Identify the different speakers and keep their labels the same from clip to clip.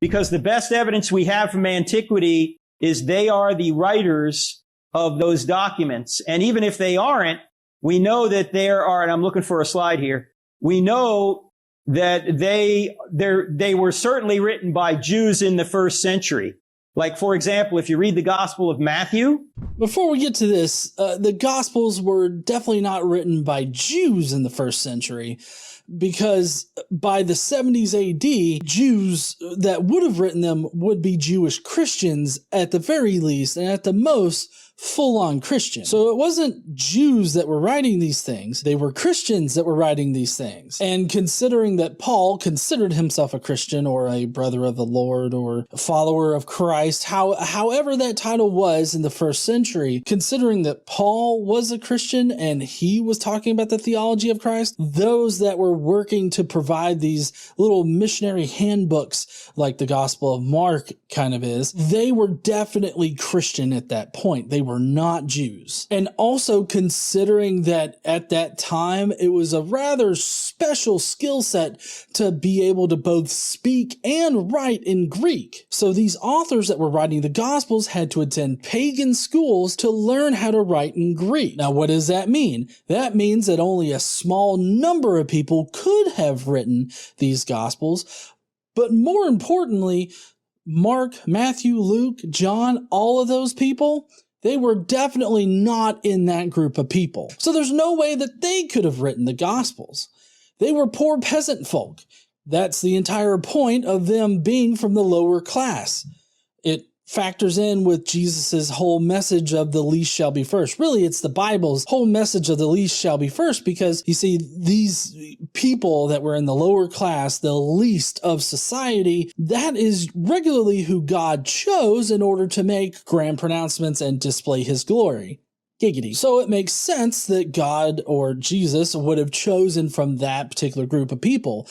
Speaker 1: because the best evidence we have from antiquity is they are the writers of those documents. And even if they aren't, we know that there are, and I'm looking for a slide here, we know that they were certainly written by Jews in the first century. Like, for example, if you read the Gospel of Matthew.
Speaker 2: Before we get to this, the Gospels were definitely not written by Jews in the first century, because by the 70s AD, Jews that would have written them would be Jewish Christians at the very least, and at the most, full-on Christian. So it wasn't Jews that were writing these things. They were Christians that were writing these things. And considering that Paul considered himself a Christian or a brother of the Lord or a follower of Christ, however that title was in the first century, considering that Paul was a Christian and he was talking about the theology of Christ, those that were working to provide these little missionary handbooks like the Gospel of Mark kind of is, they were definitely Christian at that point. They were not Jews. And also considering that at that time, it was a rather special skill set to be able to both speak and write in Greek. So these authors that were writing the Gospels had to attend pagan schools to learn how to write in Greek. Now, what does that mean? That means that only a small number of people could have written these Gospels. But more importantly, Mark, Matthew, Luke, John, all of those people, they were definitely not in that group of people. So there's no way that they could have written the Gospels. They were poor peasant folk. That's the entire point of them being from the lower class. It factors in with Jesus's whole message of the least shall be first. Really, it's the Bible's whole message of the least shall be first, because you see, these people that were in the lower class, the least of society, that is regularly who God chose in order to make grand pronouncements and display his glory. Giggity. So it makes sense that God or Jesus would have chosen from that particular group of people.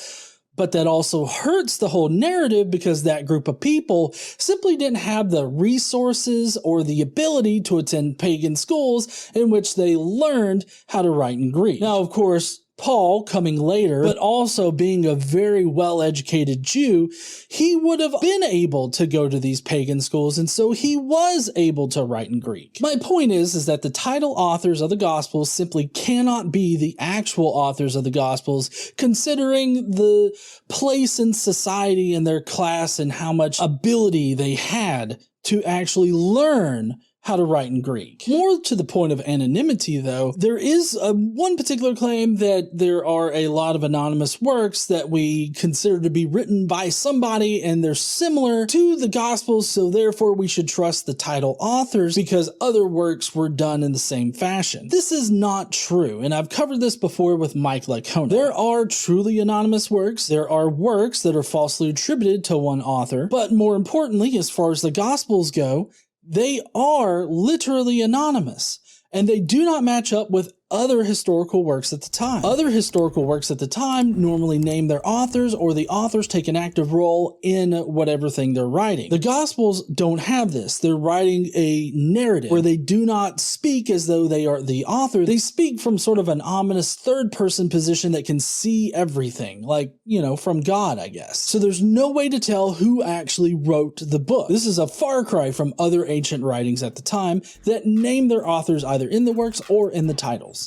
Speaker 2: But that also hurts the whole narrative, because that group of people simply didn't have the resources or the ability to attend pagan schools in which they learned how to write in Greek. Now, of course, Paul, coming later, but also being a very well-educated Jew, he would have been able to go to these pagan schools, and so he was able to write in Greek. My point is that the title authors of the Gospels simply cannot be the actual authors of the Gospels, considering the place in society and their class and how much ability they had to actually learn how to write in Greek. More to the point of anonymity, though, there is one particular claim that there are a lot of anonymous works that we consider to be written by somebody, and they're similar to the Gospels, so therefore we should trust the title authors because other works were done in the same fashion. This is not true, and I've covered this before with Mike Licona. There are truly anonymous works. There are works that are falsely attributed to one author, but more importantly, as far as the Gospels go, they are literally anonymous, and they do not match up with other historical works at the time. Other historical works at the time normally name their authors, or the authors take an active role in whatever thing they're writing. The Gospels don't have this. They're writing a narrative where they do not speak as though they are the author. They speak from sort of an ominous third-person position that can see everything, like, from God, I guess. So there's no way to tell who actually wrote the book. This is a far cry from other ancient writings at the time that name their authors either in the works or in the titles.